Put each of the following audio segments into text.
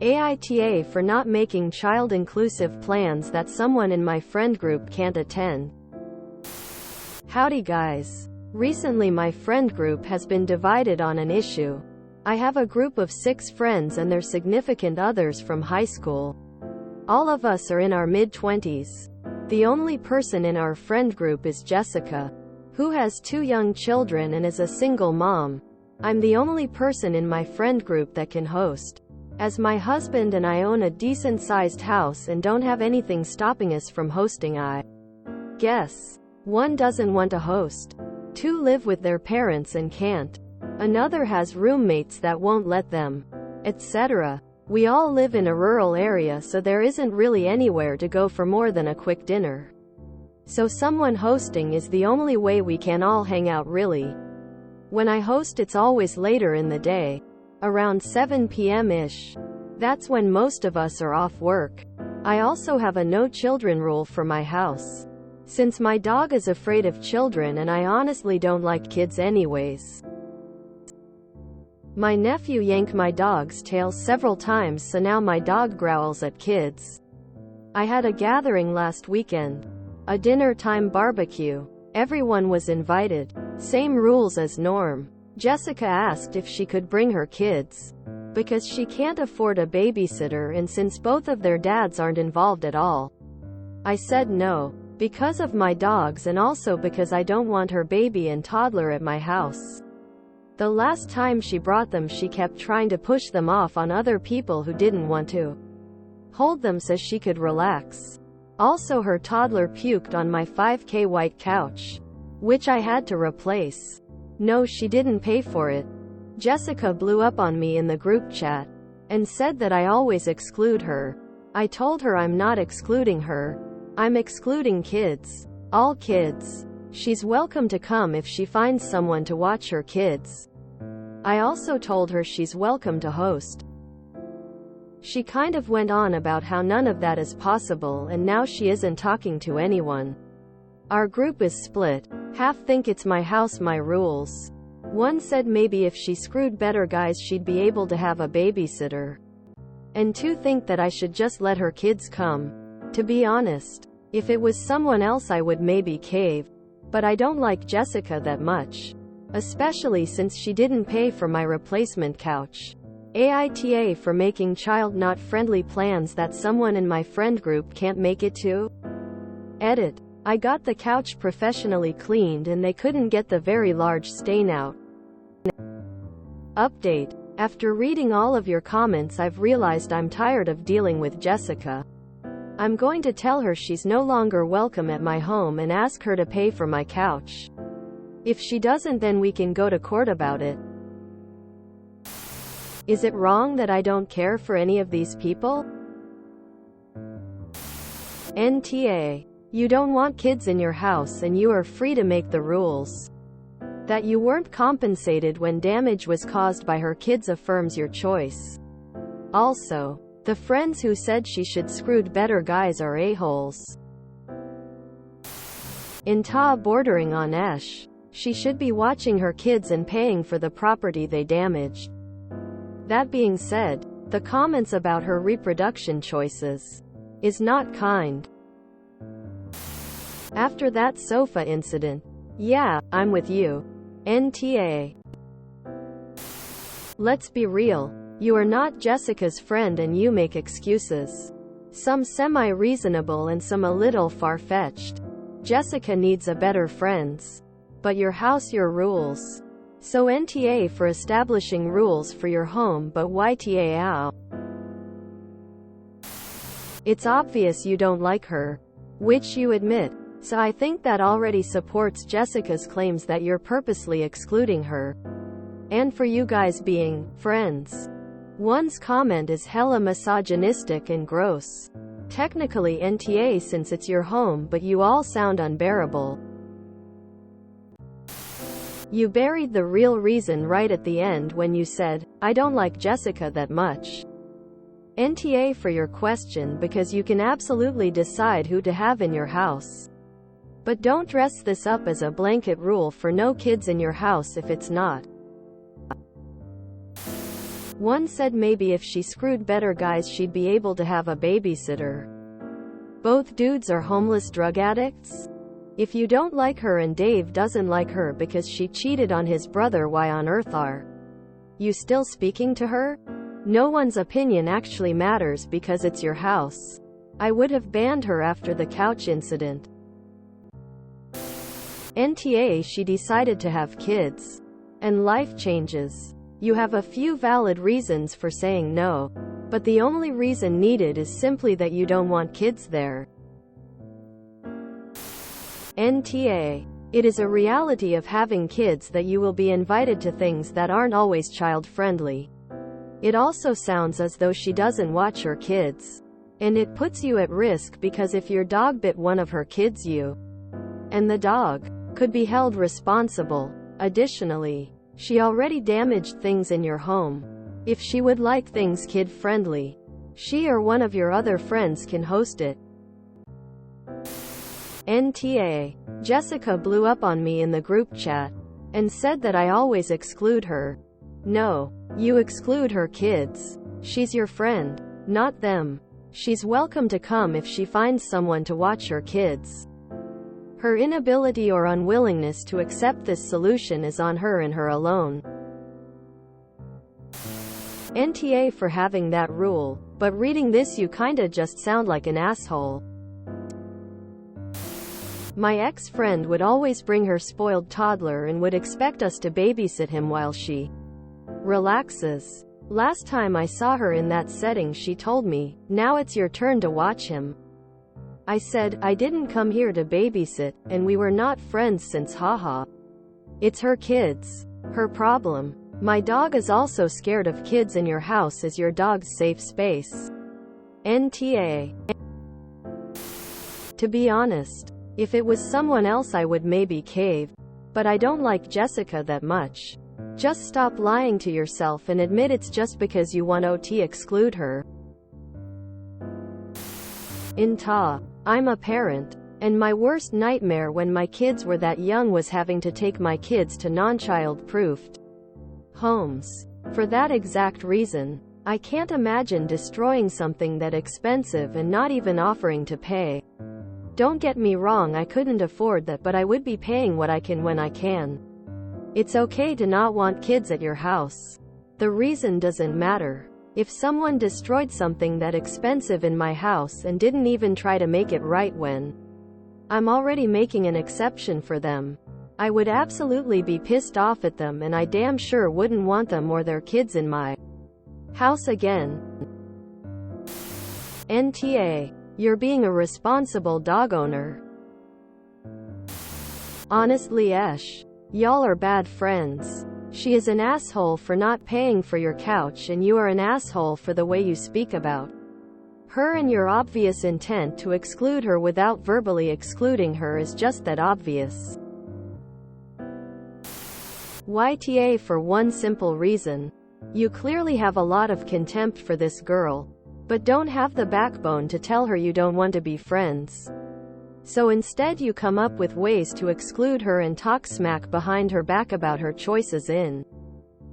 AITA for not making child-inclusive plans that someone in my friend group can't attend. Howdy guys. Recently my friend group has been divided on an issue. I have a group of 6 friends and their significant others from high school. All of us are in our mid-20s. The only person in our friend group is Jessica, who has 2 young children and is a single mom. I'm the only person in my friend group that can host, as my husband and I own a decent-sized house and don't have anything stopping us from hosting. I guess 1 doesn't want to host, 2 live with their parents and can't, another has roommates that won't let them, etc. We all live in a rural area, so there isn't really anywhere to go for more than a quick dinner. So someone hosting is the only way we can all hang out really. When I host it's always later in the day, around 7 p.m.-ish. That's when most of us are off work. I also have a no children rule for my house, since my dog is afraid of children and I honestly don't like kids anyways. My nephew yanked my dog's tail several times, so now my dog growls at kids. I had a gathering last weekend, a dinner time barbecue. Everyone was invited. Same rules as norm. Jessica asked if she could bring her kids, because she can't afford a babysitter and since both of their dads aren't involved at all. I said no, because of my dogs and also because I don't want her baby and toddler at my house. The last time she brought them she kept trying to push them off on other people who didn't want to hold them so she could relax. Also her toddler puked on my 5K white couch, which I had to replace. No, she didn't pay for it. Jessica blew up on me in the group chat and said that I always exclude her. I told her I'm not excluding her. I'm excluding kids. All kids. She's welcome to come if she finds someone to watch her kids. I also told her she's welcome to host. She kind of went on about how none of that is possible and now she isn't talking to anyone. Our group is split. Half think it's my house, my rules. 1 said maybe if she screwed better guys she'd be able to have a babysitter. And 2 think that I should just let her kids come. To be honest, if it was someone else I would maybe cave. But I don't like Jessica that much, especially since she didn't pay for my replacement couch. AITA for making child-not-friendly plans that someone in my friend group can't make it to. Edit. I got the couch professionally cleaned and they couldn't get the very large stain out. Update. After reading all of your comments I've realized I'm tired of dealing with Jessica. I'm going to tell her she's no longer welcome at my home and ask her to pay for my couch. If she doesn't then we can go to court about it. Is it wrong that I don't care for any of these people? NTA. You don't want kids in your house and you are free to make the rules. That you weren't compensated when damage was caused by her kids affirms your choice. Also, the friends who said she should screwed better guys are a-holes. AITA bordering on esh. She should be watching her kids and paying for the property they damaged. That being said, the comments about her reproduction choices is not kind. After that sofa incident, yeah, I'm with you. NTA. Let's be real. You are not Jessica's friend and you make excuses. Some semi-reasonable and some a little far-fetched. Jessica needs a better friends. But your house, your rules. So NTA for establishing rules for your home but YTA out. It's obvious you don't like her, which you admit. So I think that already supports Jessica's claims that you're purposely excluding her. And for you guys being friends. 1's comment is hella misogynistic and gross. Technically NTA since it's your home, but you all sound unbearable. You buried the real reason right at the end when you said, I don't like Jessica that much. NTA for your question because you can absolutely decide who to have in your house. But don't dress this up as a blanket rule for no kids in your house if it's not. One said maybe if she screwed better guys she'd be able to have a babysitter. Both dudes are homeless drug addicts? If you don't like her and Dave doesn't like her because she cheated on his brother, why on earth are you still speaking to her? No one's opinion actually matters because it's your house. I would have banned her after the couch incident. NTA, she decided to have kids. And life changes. You have a few valid reasons for saying no. But the only reason needed is simply that you don't want kids there. NTA. It is a reality of having kids that you will be invited to things that aren't always child-friendly. It also sounds as though she doesn't watch her kids. And it puts you at risk because if your dog bit one of her kids, you and the dog could be held responsible. Additionally, she already damaged things in your home. If she would like things kid-friendly, she or one of your other friends can host it. NTA. Jessica blew up on me in the group chat and said that I always exclude her. No, you exclude her kids. She's your friend, not them. She's welcome to come if she finds someone to watch her kids. Her inability or unwillingness to accept this solution is on her and her alone. NTA for having that rule, but reading this you kinda just sound like an asshole. My ex-friend would always bring her spoiled toddler and would expect us to babysit him while she relaxes. Last time I saw her in that setting she told me, "Now it's your turn to watch him." I said, "I didn't come here to babysit, and we were not friends since haha. It's her kids. Her problem. My dog is also scared of kids and your house is your dog's safe space." NTA. To be honest, if it was someone else I would maybe cave. But I don't like Jessica that much. Just stop lying to yourself and admit it's just because you want to exclude her. InTA. I'm a parent. And my worst nightmare when my kids were that young was having to take my kids to non-child-proofed homes. For that exact reason. I can't imagine destroying something that expensive and not even offering to pay. Don't get me wrong, I couldn't afford that, but I would be paying what I can when I can. It's okay to not want kids at your house. The reason doesn't matter. If someone destroyed something that expensive in my house and didn't even try to make it right when I'm already making an exception for them, I would absolutely be pissed off at them, and I damn sure wouldn't want them or their kids in my house again. NTA. You're being a responsible dog owner. Honestly, y'all are bad friends. She is an asshole for not paying for your couch, and you are an asshole for the way you speak about her, and your obvious intent to exclude her without verbally excluding her is just that obvious. YTA for one simple reason. You clearly have a lot of contempt for this girl, but don't have the backbone to tell her you don't want to be friends. So instead you come up with ways to exclude her and talk smack behind her back about her choices in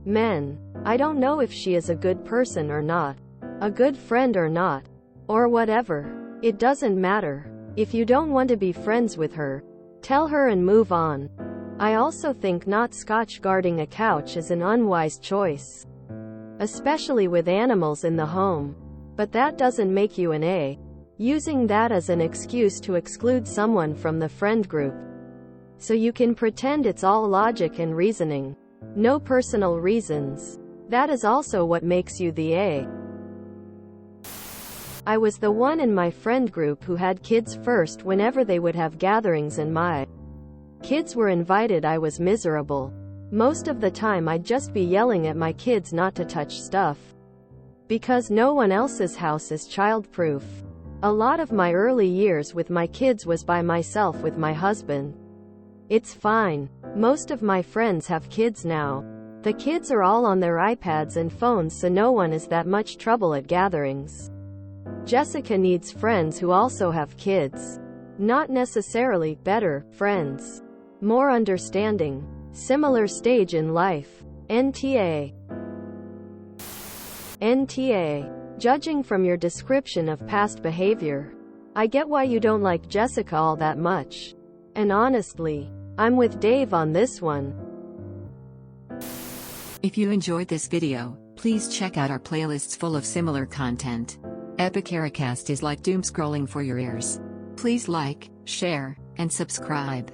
men. I don't know if she is a good person or not, a good friend or not, or whatever. It doesn't matter. If you don't want to be friends with her, tell her and move on. I also think not Scotch guarding a couch is an unwise choice, especially with animals in the home. But that doesn't make you an A. Using that as an excuse to exclude someone from the friend group. So you can pretend it's all logic and reasoning. No personal reasons. That is also what makes you the A. I was the one in my friend group who had kids first whenever they would have gatherings and my kids were invited. I was miserable. Most of the time I'd just be yelling at my kids not to touch stuff, because no one else's house is child-proof. A lot of my early years with my kids was by myself with my husband. It's fine. Most of my friends have kids now. The kids are all on their iPads and phones, so no one is that much trouble at gatherings. Jessica needs friends who also have kids. Not necessarily better friends. More understanding. Similar stage in life. NTA. NTA. Judging from your description of past behavior, I get why you don't like Jessica all that much. And honestly, I'm with Dave on this one. If you enjoyed this video, please check out our playlists full of similar content. AmITheAsshole is like doom scrolling for your ears. Please like, share, and subscribe.